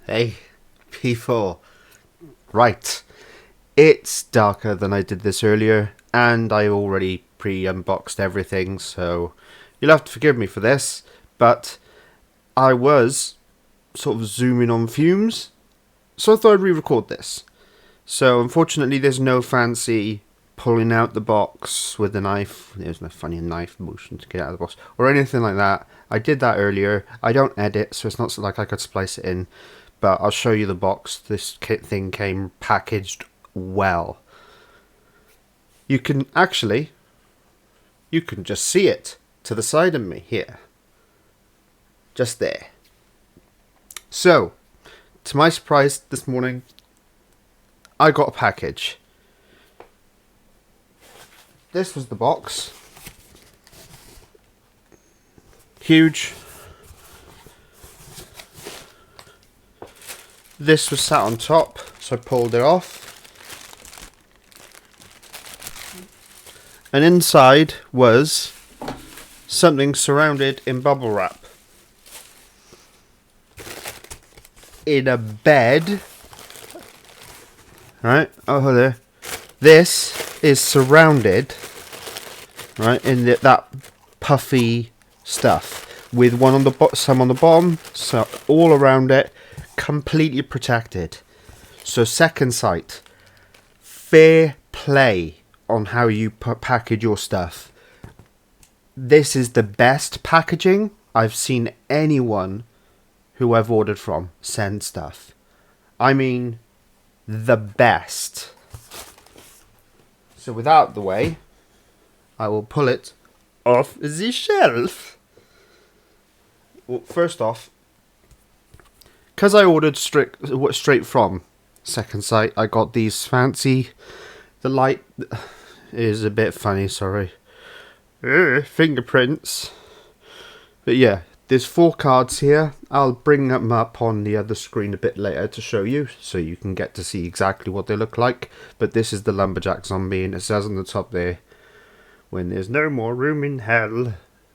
Hey, people. Right. It's darker than I did this earlier, and I already pre-unboxed everything, so you'll have to forgive me for this, but I was sort of zooming on fumes, so I thought I'd re-record this. So unfortunately there's no fancy pulling out the box with a knife. There's no funny knife motion to get out of the box or anything like that. I did that earlier. I don't edit, so it's not like I could splice it in, but I'll show you the box. This kit thing came packaged well. You can just see it to the side of me here. Just there. So, to my surprise this morning, I got a package. This was the box. Huge. This was sat on top, so I pulled it off. And inside was something surrounded in bubble wrap. In a bed. Right, oh there. This is surrounded, right, in that puffy stuff with one on the some on the bottom, so all around it, completely protected. So second sight, fair play on how you package your stuff. This is the best packaging I've seen anyone who I've ordered from send stuff. I mean, the best. So without the way, I will pull it off the shelf. Well, first off, because I ordered straight from Second Sight, I got these fancy. The light is a bit funny, sorry. Fingerprints. But yeah, there's 4 cards here. I'll bring them up on the other screen a bit later to show you, so you can get to see exactly what they look like. But this is the lumberjack zombie, and it says on the top there, "When there's no more room in hell,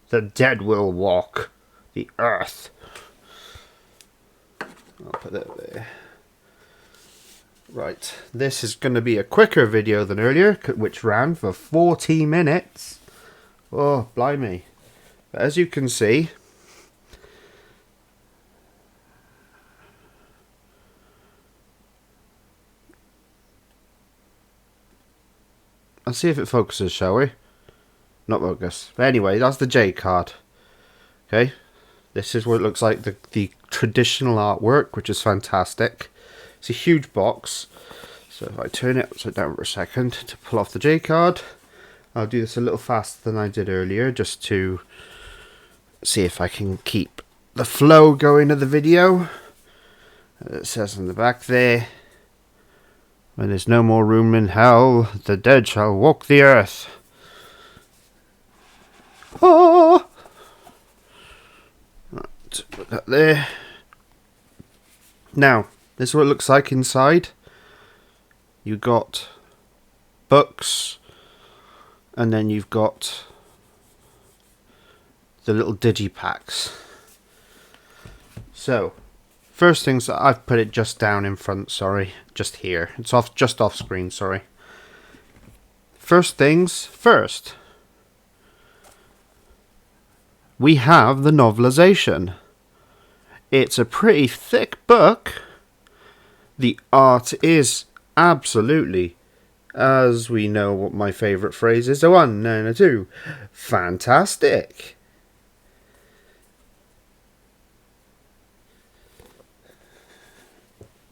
the dead will walk the earth." I'll put that there. Right, this is going to be a quicker video than earlier, which ran for 40 minutes. Oh, blimey. But as you can see, let's see if it focuses, shall we? Not focus. But anyway, that's the J card. Okay, this is what it looks like, the traditional artwork, which is fantastic. It's a huge box. So if I turn it upside down for a second to pull off the J card, I'll do this a little faster than I did earlier, just to see if I can keep the flow going of the video. It says on the back there, "When there's no more room in hell, the dead shall walk the earth." Oh! Right, put that there. Now, this is what it looks like inside. You got books, and then you've got the little digipacks. So, first things, I've put it just down in front, sorry, just here. It's just off screen, sorry. First things first. We have the novelization. It's a pretty thick book. The art is absolutely, as we know what my favourite phrase is, a 1 and a 2. Fantastic.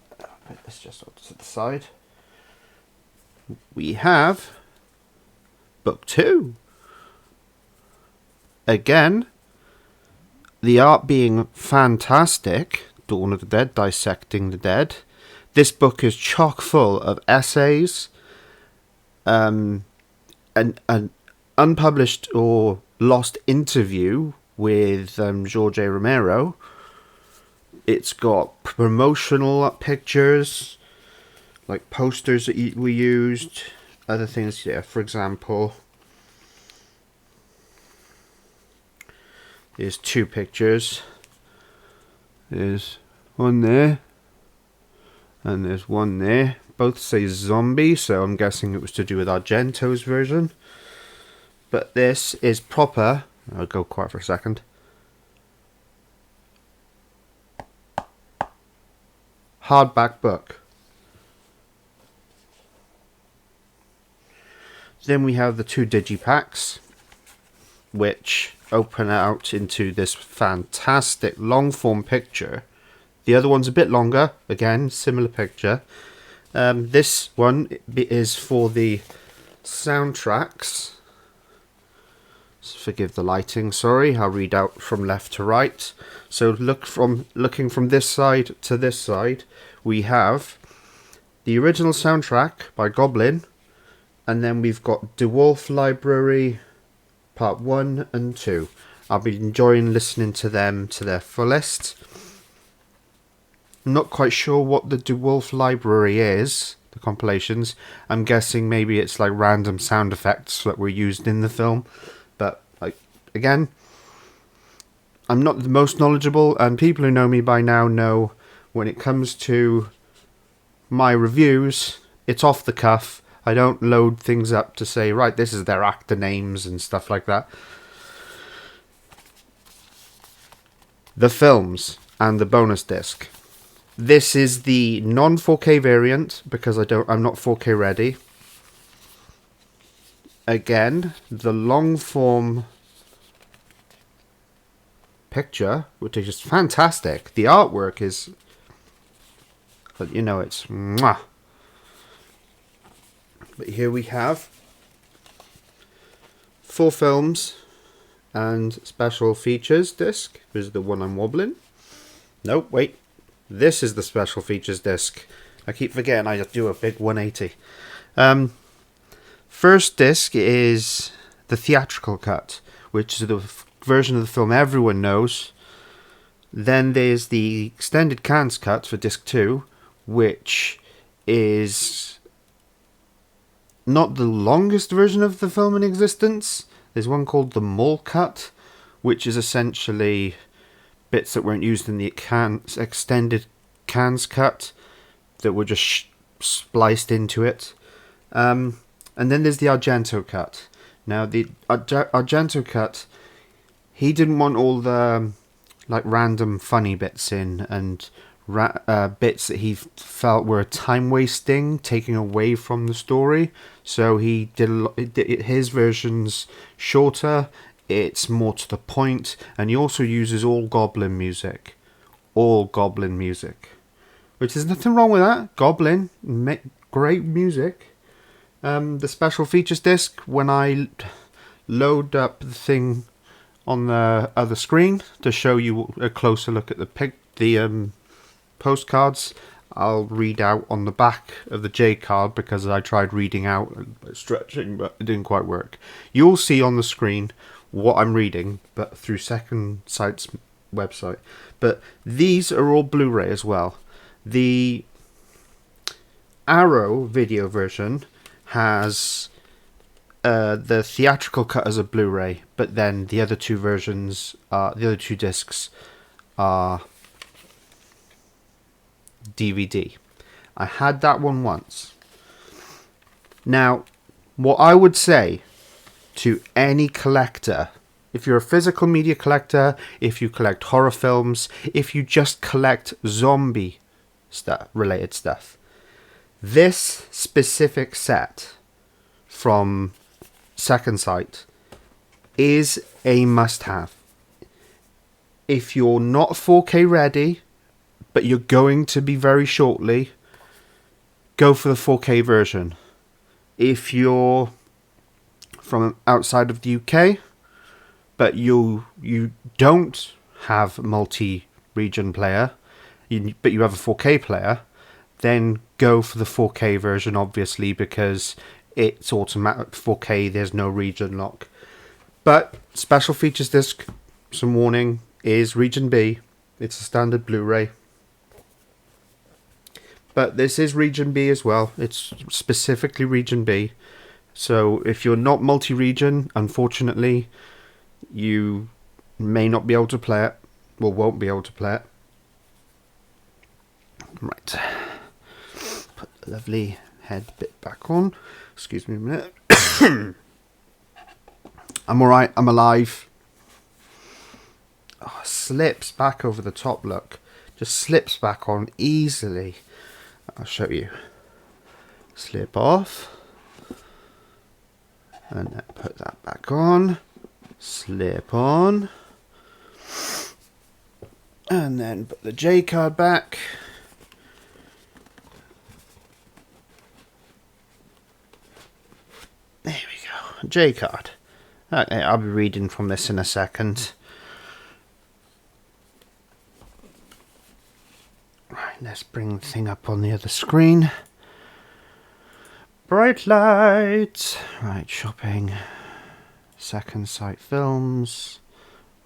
Put this just to the side. We have book 2. Again, the art being fantastic. Dawn of the Dead, Dissecting the Dead. This book is chock full of essays, an unpublished or lost interview with George A. Romero. It's got promotional pictures, like posters that we used, other things, yeah, for example. There's 2 pictures. There's one there And there's one there. Both say zombie, so I'm guessing it was to do with Argento's version. But this is proper. I'll go quiet for a second. Hardback book. Then we have the 2 digipacks, which open out into this fantastic long form picture. The other one's a bit longer, again, similar picture. This one is for the soundtracks. Forgive the lighting, sorry. I'll read out from left to right. So looking from this side to this side, we have the original soundtrack by Goblin, and then we've got DeWolf Library Part 1 and 2. I'll be enjoying listening to them to their fullest. I'm not quite sure what the DeWolf Library is, the compilations. I'm guessing maybe it's like random sound effects that were used in the film. But, like, again, I'm not the most knowledgeable, and people who know me by now know when it comes to my reviews, it's off the cuff. I don't load things up to say, right, this is their actor names and stuff like that. The films and the bonus disc. This is the non-4K variant because I'm not 4K ready. Again, the long form picture, which is just fantastic. The artwork is, you know, it's mwah. But here we have 4 films and special features disc. This is the one I'm wobbling. Nope, wait. This is the special features disc. I keep forgetting I just do a big 180. First disc is the theatrical cut, which is the version of the film everyone knows. Then there's the extended Cannes cut for disc 2, which is not the longest version of the film in existence. There's one called the Mall cut, which is essentially bits that weren't used in the extended Cannes cut that were just spliced into it. And then there's the Argento cut. Now, the Argento cut, he didn't want all the like random funny bits in and bits that he felt were time wasting, taking away from the story. So he did his version's shorter. It's more to the point, and he also uses all Goblin music, which is nothing wrong with that. Goblin, great music. The special features disc, when I load up the thing on the other screen to show you a closer look at the postcards, I'll read out on the back of the J card because I tried reading out and stretching, but it didn't quite work. You'll see on the screen what I'm reading, but through Second Sight's website. But these are all Blu-ray as well. The Arrow video version has the theatrical cut as a Blu-ray, but then the other two versions, the other 2 discs, are DVD. I had that one once. Now, what I would say to any collector, if you're a physical media collector, if you collect horror films, if you just collect zombie related stuff, this specific set from Second Sight is a must-have. If you're not 4K ready, but you're going to be very shortly, go for the 4K version. If you're from outside of the UK, but you don't have multi-region player, but you have a 4K player, then go for the 4K version, obviously, because it's automatic 4K, there's no region lock. But special features disc, some warning, is region B. It's a standard Blu-ray. But this is region B as well. It's specifically region B. So if you're not multi-region, unfortunately, you may not be able to play it. Well, won't be able to play it. Right. lovely head bit back on. Excuse me a minute. I'm alright, I'm alive. Oh, slips back over the top, look. Just slips back on easily. I'll show you. Slip off. And then put that back on. Slip on. And then put the J card back. There we go. J card. Okay, I'll be reading from this in a second. Right, let's bring the thing up on the other screen. Bright lights. Right, shopping. Second Sight Films.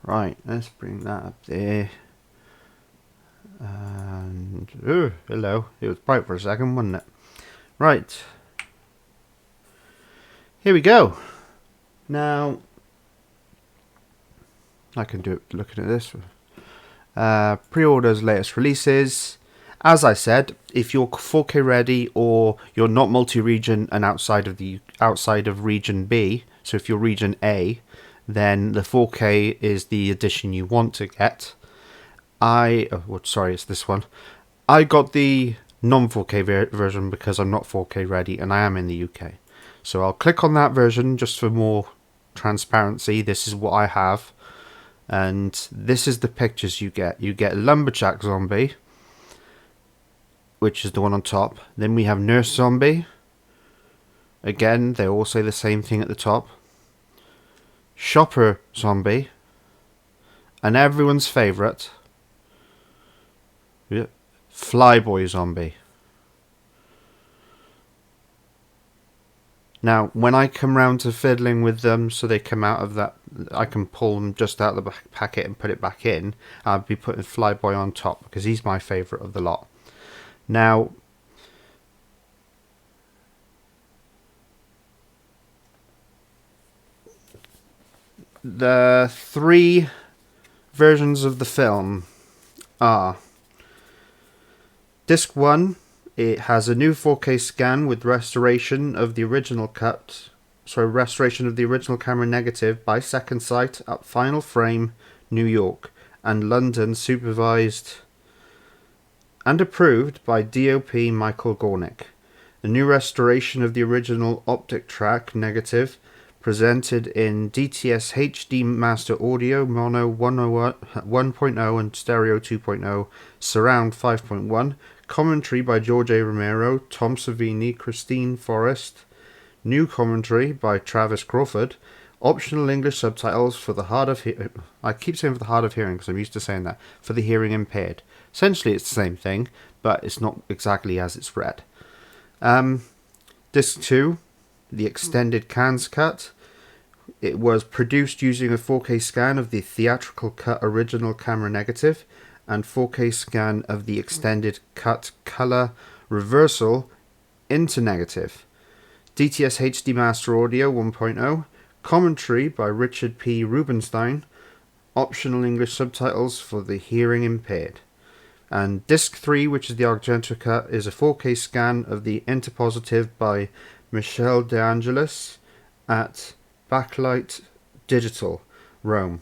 Right, let's bring that up there. And oh, hello. It was bright for a second, wasn't it? Right. Here we go. Now, I can do it looking at this. Pre-orders, latest releases. As I said, if you're 4K ready or you're not multi-region and outside of region B, so if you're region A, then the 4K is the edition you want to get. It's this one. I got the non-4K version because I'm not 4K ready and I am in the UK. So I'll click on that version just for more transparency. This is what I have. And this is the pictures you get. You get Lumberjack Zombie, which is the one on top. Then we have Nurse Zombie. Again, they all say the same thing at the top. Shopper Zombie. And everyone's favourite, Flyboy Zombie. Now, when I come round to fiddling with them so they come out of that, I can pull them just out of the packet and put it back in. I'll be putting Flyboy on top because he's my favourite of the lot. Now, the three versions of the film are Disc 1, it has a new 4K scan with restoration of the original camera negative by Second Sight at Final Frame, New York, and London, supervised and approved by DOP Michael Gornick. The new restoration of the original optic track negative presented in DTS HD Master Audio, Mono 1.0 and Stereo 2.0, Surround 5.1, commentary by George A. Romero, Tom Savini, Christine Forrest, new commentary by Travis Crawford, optional English subtitles for the hard of I keep saying for the hard of hearing because I'm used to saying that, for the hearing impaired. Essentially it's the same thing, but it's not exactly as it's read. Disc 2, the extended Cannes cut. It was produced using a 4K scan of the theatrical cut original camera negative and 4K scan of the extended cut color reversal into negative. DTS HD Master Audio 1.0, commentary by Richard P. Rubenstein, optional English subtitles for the hearing impaired. And Disc 3, which is the Argento cut, is a 4K scan of the interpositive by Michel De Angelis at Backlight Digital, Rome.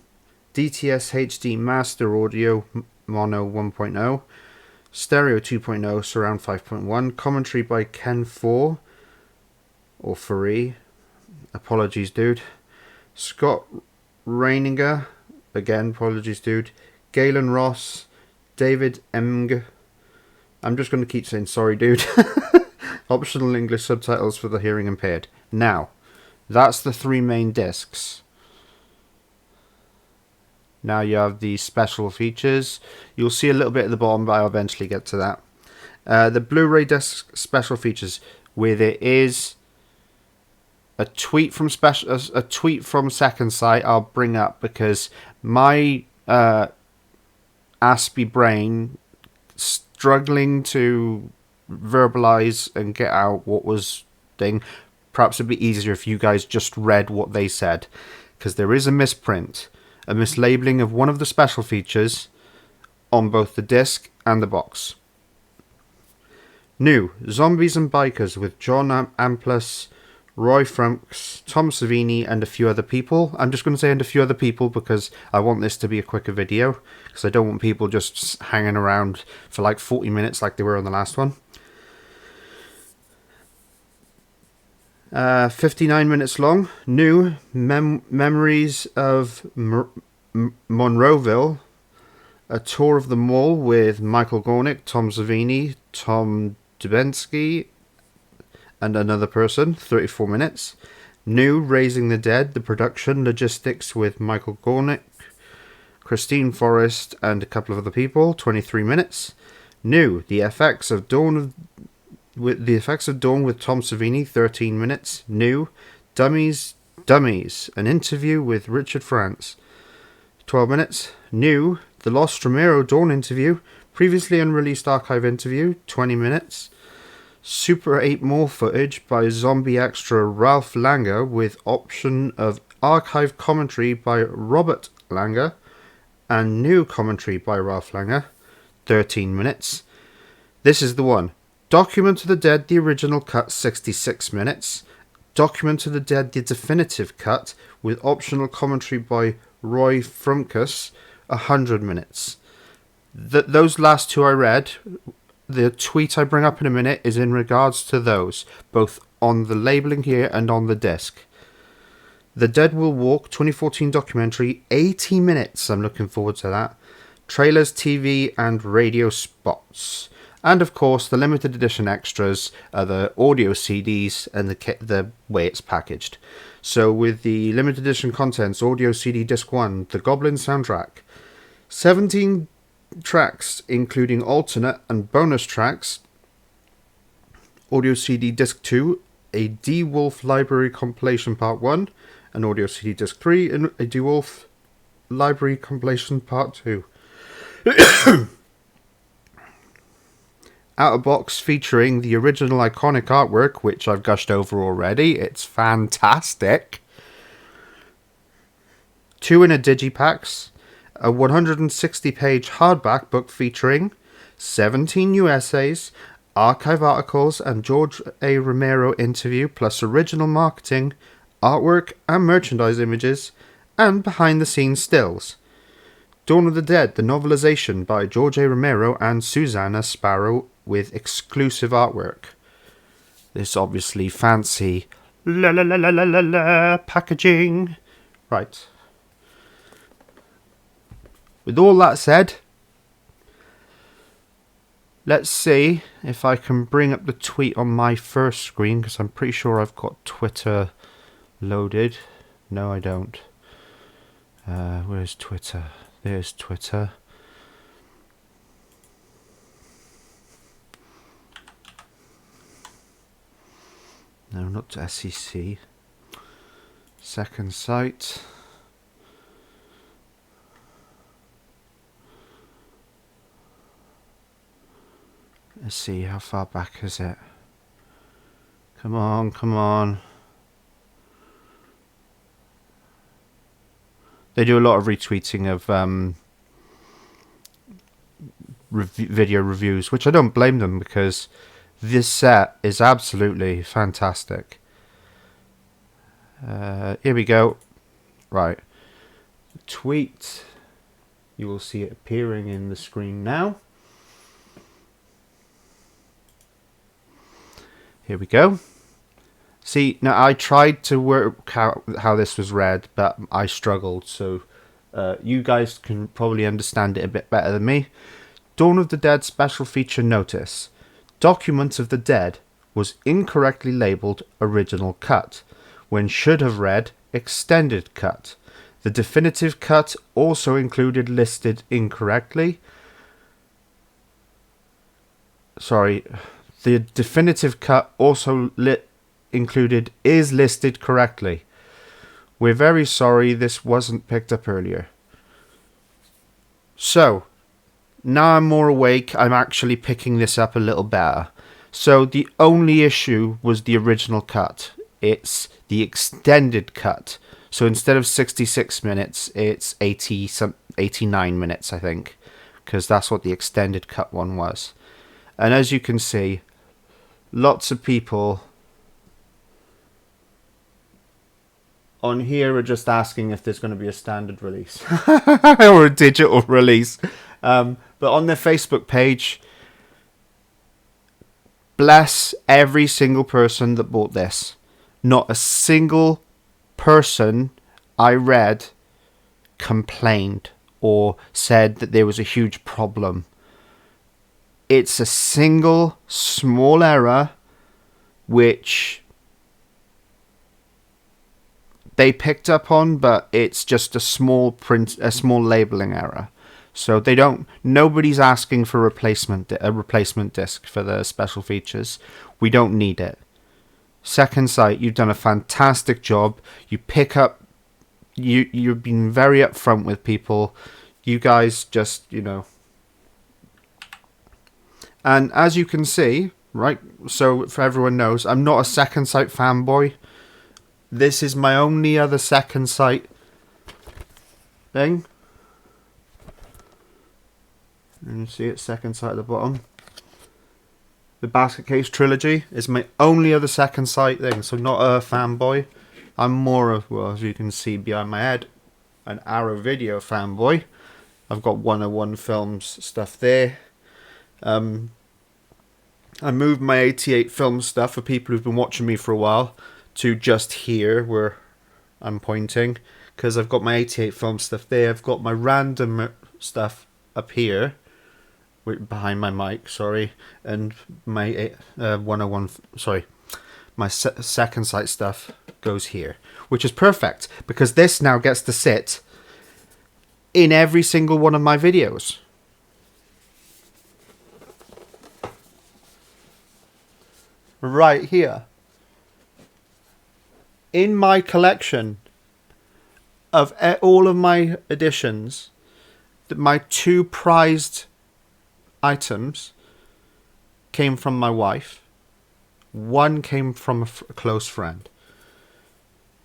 DTS HD Master Audio Mono 1.0, Stereo 2.0, Surround 5.1, commentary by Ken Fore, or Faree, apologies dude, Scott Reininger, again apologies dude, Galen Ross, David Emg, I'm just going to keep saying sorry dude, optional English subtitles for the hearing impaired. Now, that's the three main discs. Now you have the special features. You'll see a little bit at the bottom, but I'll eventually get to that. The Blu-ray disc special features, where there is a tweet from Second Sight, I'll bring up because my Aspie brain struggling to verbalize and get out what was thing. Perhaps it'd be easier if you guys just read what they said, because there is a misprint, a mislabeling of one of the special features on both the disc and the box. New, Zombies and Bikers with John Amplas, Roy Frumks, Tom Savini, and a few other people. I'm just going to say and a few other people because I want this to be a quicker video, because I don't want people just hanging around for like 40 minutes like they were on the last one. 59 minutes long. New, Memories of Monroeville, a tour of the mall with Michael Gornick, Tom Savini, Tom Dubensky, and another person, 34 minutes. New, Raising the Dead, the production logistics with Michael Gornick, Christine Forrest, and a couple of other people, 23 minutes. New, The Effects of Dawn with Tom Savini, 13 minutes. New, Dummies, an interview with Richard France, 12 minutes. New, The Lost Romero Dawn interview, previously unreleased archive interview, 20 minutes. Super 8 more footage by zombie extra Ralph Langer with option of archive commentary by Robert Langer and new commentary by Ralph Langer, 13 minutes. This is the one. Document of the Dead, the original cut, 66 minutes. Document of the Dead, the definitive cut, with optional commentary by Roy Frumkus, 100 minutes. Those last two I read, the tweet I bring up in a minute is in regards to those, both on the labelling here and on the disc. The Dead Will Walk 2014 documentary, 80 minutes. I'm looking forward to that. Trailers, TV, and radio spots. And of course, the limited edition extras are the audio CDs and the way it's packaged. So with the limited edition contents, audio CD disc 1, the Goblin soundtrack, 17 tracks including alternate and bonus tracks, audio CD disc 2, a D-Wolf library compilation part 1, an audio CD disc 3, and a D-Wolf library compilation part 2. Out of box featuring the original iconic artwork, which I've gushed over already. It's fantastic. 2 in a digipacks, a 160-page hardback book featuring 17 new essays, archive articles, and George A. Romero interview, plus original marketing, artwork, and merchandise images, and behind-the-scenes stills. Dawn of the Dead, the novelization by George A. Romero and Susanna Sparrow, with exclusive artwork. This obviously fancy packaging. Right. With all that said, let's see if I can bring up the tweet on my first screen, because I'm pretty sure I've got Twitter loaded. No, I don't. Where's Twitter? There's Twitter. No, not to SEC. Second site. Let's see, how far back is it? Come on, come on. They do a lot of retweeting of video reviews, which I don't blame them, because this set is absolutely fantastic. Here we go. Right. Tweet. You will see it appearing in the screen now. Here we go. See, now I tried to work out how this was read, but I struggled, so you guys can probably understand it a bit better than me. Dawn of the Dead special feature notice. Document of the Dead was incorrectly labelled original cut, when should have read extended cut. The definitive cut also included listed incorrectly. Sorry, the definitive cut also included is listed correctly. We're very sorry this wasn't picked up earlier. So, now I'm more awake, I'm actually picking this up a little better. So the only issue was the original cut. It's the extended cut. So instead of 66 minutes, it's 89 minutes, I think. Because that's what the extended cut one was. And as you can see, lots of people on here are just asking if there's going to be a standard release or a digital release. But on their Facebook page, bless every single person that bought this. Not a single person I read complained or said that there was a huge problem. It's a single small error which they picked up on, but it's just a small labeling error. So nobody's asking for a replacement disc for the special features. We don't need it. Second Sight, you've done a fantastic job. You've been very upfront with people. You guys just, and as you can see, right, so for everyone knows, I'm not a Second Sight fanboy. This is my only other Second Sight thing. And you see it, Second Sight at the bottom. The Basket Case Trilogy is my only other Second Sight thing, so not a fanboy. I'm more of, well, as you can see behind my head, an Arrow Video fanboy. I've got 101 Films stuff there. I moved my 88 Film stuff for people who've been watching me for a while to just here where I'm pointing, because I've got my 88 Film stuff there. I've got my random stuff up here behind my mic, sorry, and my 101, sorry, my Second Sight stuff goes here, which is perfect because this now gets to sit in every single one of my videos. Right here. In my collection of all of my editions, my two prized items came from my wife. One came from a close friend.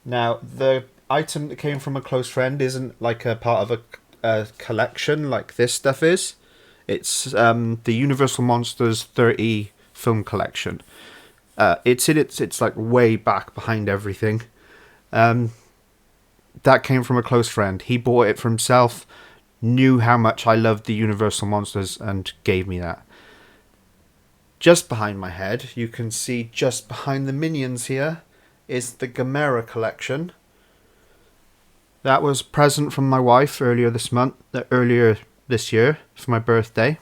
Now, the item that came from a close friend isn't like a part of a collection like this stuff is. It's the Universal Monsters 30 film collection. It's like way back behind everything. That came from a close friend. He bought it for himself, knew how much I loved the Universal Monsters, and gave me that. Just behind my head, you can see just behind the Minions here, is the Gamera collection. That was a present from my wife earlier this year for my birthday.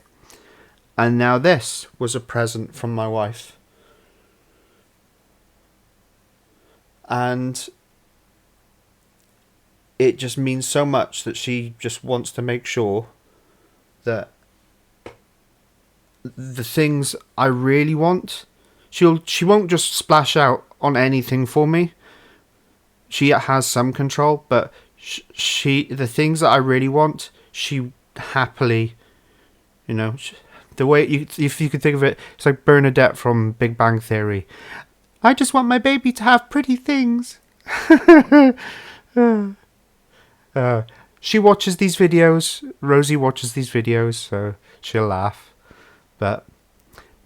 And now this was a present from my wife. And it just means so much that she just wants to make sure that the things I really want, she won't just splash out on anything for me. She has some control, but the things that I really want, she happily, the way if you could think of it, it's like Bernadette from Big Bang Theory. I just want my baby to have pretty things. She watches these videos. Rosie watches these videos, so she'll laugh. But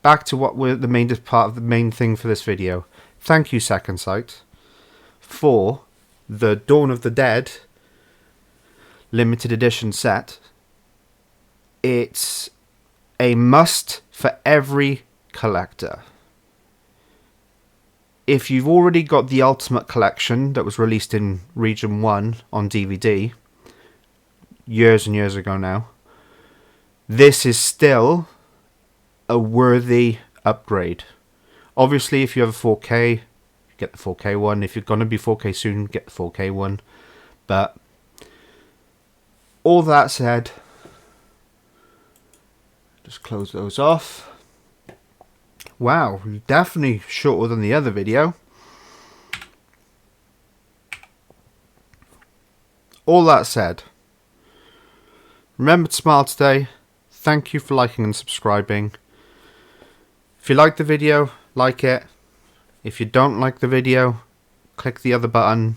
back to what we're the main part of the main thing for this video. Thank you, Second Sight, for the Dawn of the Dead limited edition set. It's a must for every collector. If you've already got the Ultimate Collection that was released in Region 1 on DVD years and years ago now, this is still a worthy upgrade. Obviously, if you have a 4K, get the 4K one. If you're going to be 4K soon, get the 4K one. But all that said, just close those off. Wow, definitely shorter than the other video. All that said, remember to smile today. Thank you for liking and subscribing. If you like the video, like it. If you don't like the video, click the other button,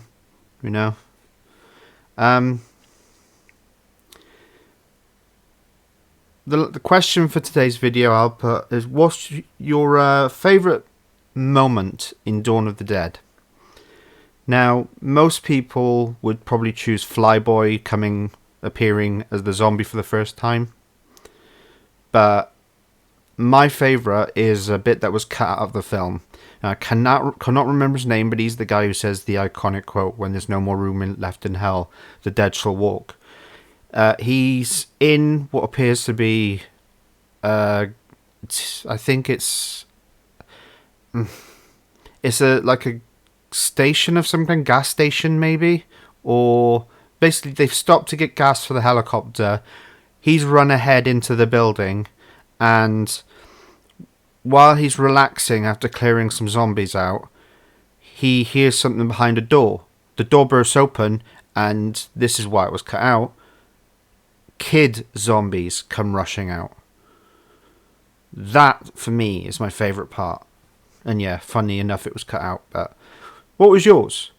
The question for today's video I'll put is, what's your favourite moment in Dawn of the Dead. Now, most people would probably choose Flyboy appearing as the zombie for the first time. But my favourite is a bit that was cut out of the film. I cannot remember his name, but he's the guy who says the iconic quote, "When there's no more room left in hell, the dead shall walk." He's in what appears to be, I think it's a station of some kind, gas station maybe, or basically they've stopped to get gas for the helicopter. He's run ahead into the building, and while he's relaxing after clearing some zombies out, he hears something behind a door. The door bursts open, and this is why it was cut out. Kid zombies come rushing out. That, for me, is my favourite part. And yeah, funny enough, it was cut out. But what was yours?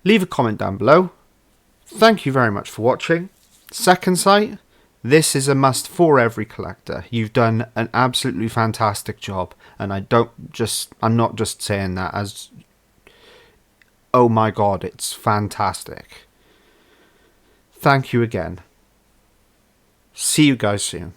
Leave a comment down below. Thank you very much for watching. Second Sight, this is a must for every collector. You've done an absolutely fantastic job, and I'm not just saying that as, oh my god, it's fantastic. Thank you again. See you guys soon.